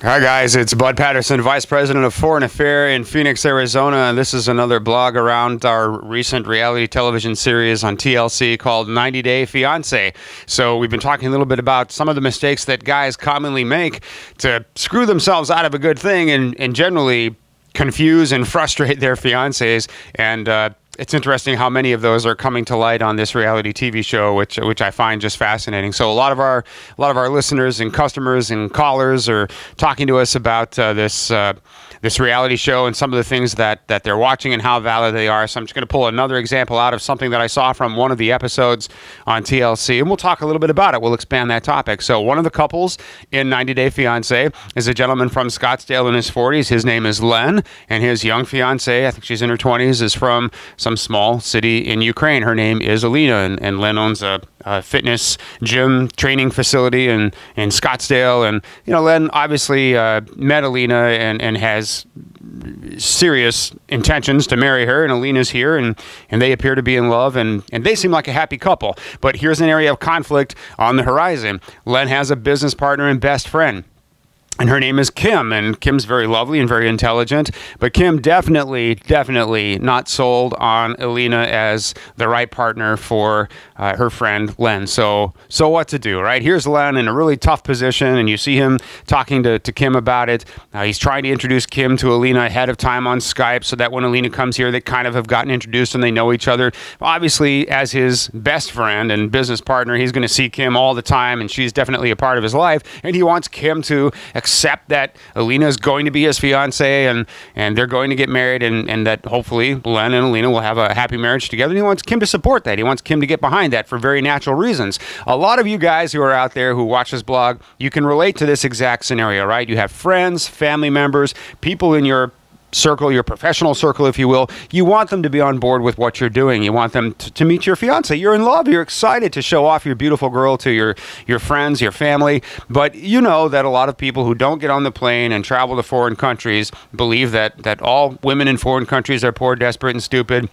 Hi guys, it's Bud Patterson, Vice President of Foreign Affairs in Phoenix, Arizona, and this is another blog around our recent reality television series on TLC called 90 Day Fiance. So we've been talking a little bit about some of the mistakes that guys commonly make to screw themselves out of a good thing and generally confuse and frustrate their fiancés, and it's interesting how many of those are coming to light on this reality TV show, which I find just fascinating. So a lot of our listeners and customers and callers are talking to us about this reality show and some of the things that they're watching and how valid they are. So I'm just going to pull another example out of something that I saw from one of the episodes on TLC, and we'll talk a little bit about it. We'll expand that topic. So one of the couples in 90 Day Fiance is a gentleman from Scottsdale in his 40s. His name is Len, and his young fiance, I think she's in her 20s, is from some small city in Ukraine. Her name is Alina, and Len owns a fitness gym training facility in Scottsdale. And Len obviously met Alina and has serious intentions to marry her, and Alina's here, and they appear to be in love, and they seem like a happy couple. But here's an area of conflict on the horizon. Len has a business partner and best friend, and her name is Kim, and Kim's very lovely and very intelligent, but Kim definitely not sold on Alina as the right partner for her friend Len. So what to do, right? Here's Len in a really tough position, and you see him talking to Kim about it. He's trying to introduce Kim to Alina ahead of time on Skype so that when Alina comes here, they kind of have gotten introduced and they know each other. Obviously, as his best friend and business partner, he's going to see Kim all the time, and she's definitely a part of his life, and he wants Kim to accept that Alina is going to be his fiance, and they're going to get married, and that hopefully Len and Alina will have a happy marriage together. And he wants Kim to support that. He wants Kim to get behind that for very natural reasons. A lot of you guys who are out there who watch this blog, you can relate to this exact scenario, right? You have friends, family members, people in your circle, your professional circle, if you will. You want them to be on board with what you're doing. You want them to meet your fiance. You're in love. You're excited to show off your beautiful girl to your friends, your family. But you know that a lot of people who don't get on the plane and travel to foreign countries believe that all women in foreign countries are poor, desperate, and stupid.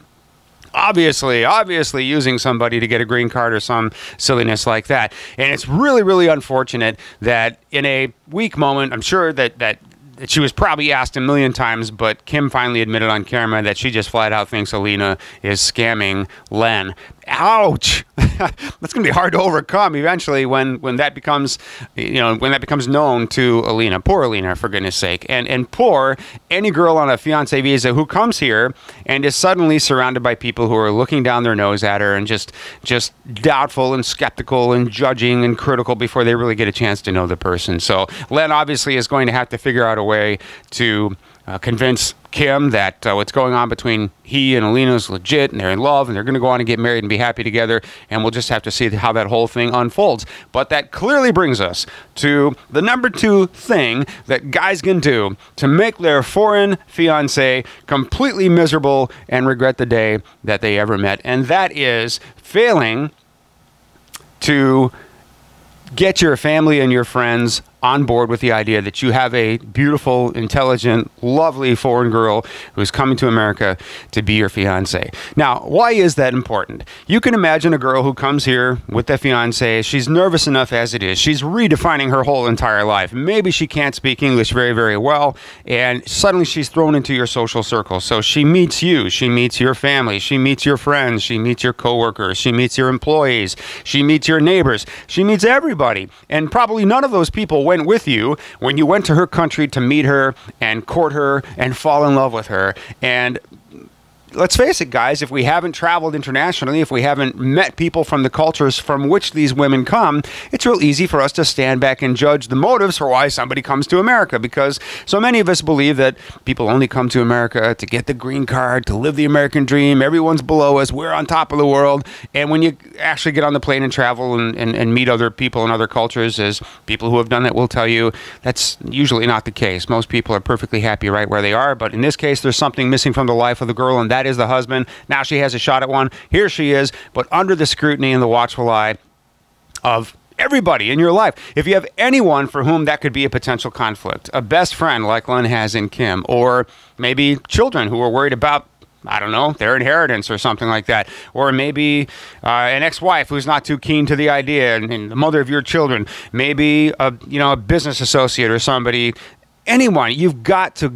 Obviously using somebody to get a green card or some silliness like that. And it's really unfortunate that in a weak moment, I'm sure that she was probably asked a million times, but Kim finally admitted on camera that she just flat out thinks Alina is scamming Len. Ouch! That's going to be hard to overcome eventually when that becomes known to Alina. Poor Alina, for goodness sake. And poor any girl on a fiancé visa who comes here and is suddenly surrounded by people who are looking down their nose at her and just doubtful and skeptical and judging and critical before they really get a chance to know the person. So Len obviously is going to have to figure out a way to convince Kim that what's going on between he and Alina is legit, and they're in love, and they're going to go on and get married and be happy together, and we'll just have to see how that whole thing unfolds. But that clearly brings us to the number 2 thing that guys can do to make their foreign fiancé completely miserable and regret the day that they ever met, and that is failing to get your family and your friends on board with the idea that you have a beautiful, intelligent, lovely foreign girl who's coming to America to be your fiance. Now, why is that important? You can imagine a girl who comes here with a fiance. She's nervous enough as it is. She's redefining her whole entire life. Maybe she can't speak English very well, and suddenly she's thrown into your social circle. So she meets you. She meets your family. She meets your friends. She meets your coworkers. She meets your employees. She meets your neighbors. She meets everybody. And probably none of those people went with you when you went to her country to meet her and court her and fall in love with her. And let's face it, guys, if we haven't traveled internationally, if we haven't met people from the cultures from which these women come, it's real easy for us to stand back and judge the motives for why somebody comes to America, because so many of us believe that people only come to America to get the green card, to live the American dream. Everyone's below us. We're on top of the world. And when you actually get on the plane and travel and meet other people in other cultures, as people who have done that will tell you, that's usually not the case. Most people are perfectly happy right where they are. But in this case, there's something missing from the life of the girl, and that is the husband. Now she has a shot at one. Here she is, but under the scrutiny and the watchful eye of everybody in your life. If you have anyone for whom that could be a potential conflict, a best friend like Len has in Kim, or maybe children who are worried about, I don't know, their inheritance or something like that. Or maybe an ex-wife who's not too keen to the idea, and the mother of your children. Maybe a business associate or somebody. anyone, you've got to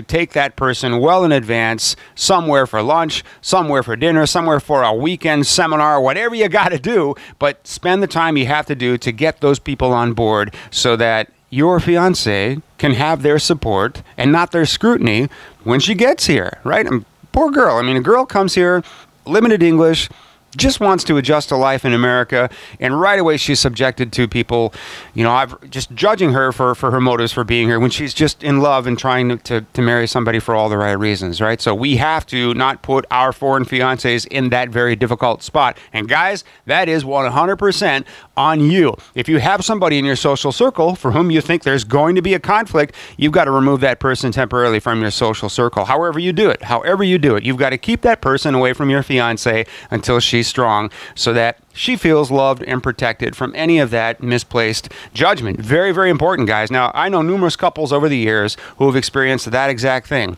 take that person well in advance, somewhere for lunch, somewhere for dinner, somewhere for a weekend seminar, whatever you got to do, but spend the time you have to do to get those people on board so that your fiance can have their support and not their scrutiny when she gets here, right? And poor girl. I mean, a girl comes here, limited English, just wants to adjust to life in America, and right away she's subjected to people, I've just judging her for her motives for being here when she's just in love and trying to marry somebody for all the right reasons, right? So we have to not put our foreign fiancés in that very difficult spot. And guys, that is 100% on you. If you have somebody in your social circle for whom you think there's going to be a conflict, you've got to remove that person temporarily from your social circle. However you do it, you've got to keep that person away from your fiancé until she's strong, so that she feels loved and protected from any of that misplaced judgment. Very, very important, guys. Now, I know numerous couples over the years who have experienced that exact thing.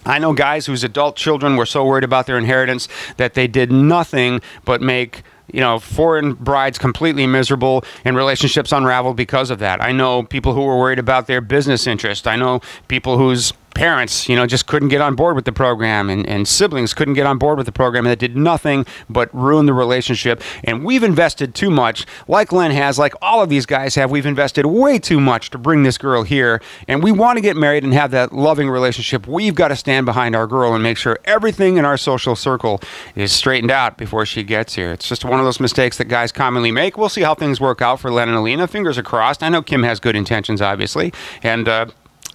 I know guys whose adult children were so worried about their inheritance that they did nothing but make foreign brides completely miserable, and relationships unraveled because of that. I know people who were worried about their business interest. I know people whose parents, just couldn't get on board with the program, and siblings couldn't get on board with the program, and that did nothing but ruin the relationship. And we've invested too much, like Len has, like all of these guys have. We've invested way too much to bring this girl here, and we want to get married and have that loving relationship. We've got to stand behind our girl and make sure everything in our social circle is straightened out before she gets here. It's just one of those mistakes that guys commonly make. We'll see how things work out for Len and Alina. Fingers are crossed. I know Kim has good intentions, obviously, and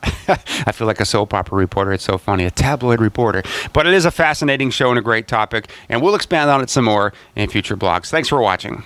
I feel like a soap opera reporter. It's so funny, a tabloid reporter. But it is a fascinating show and a great topic, and we'll expand on it some more in future blogs. Thanks for watching.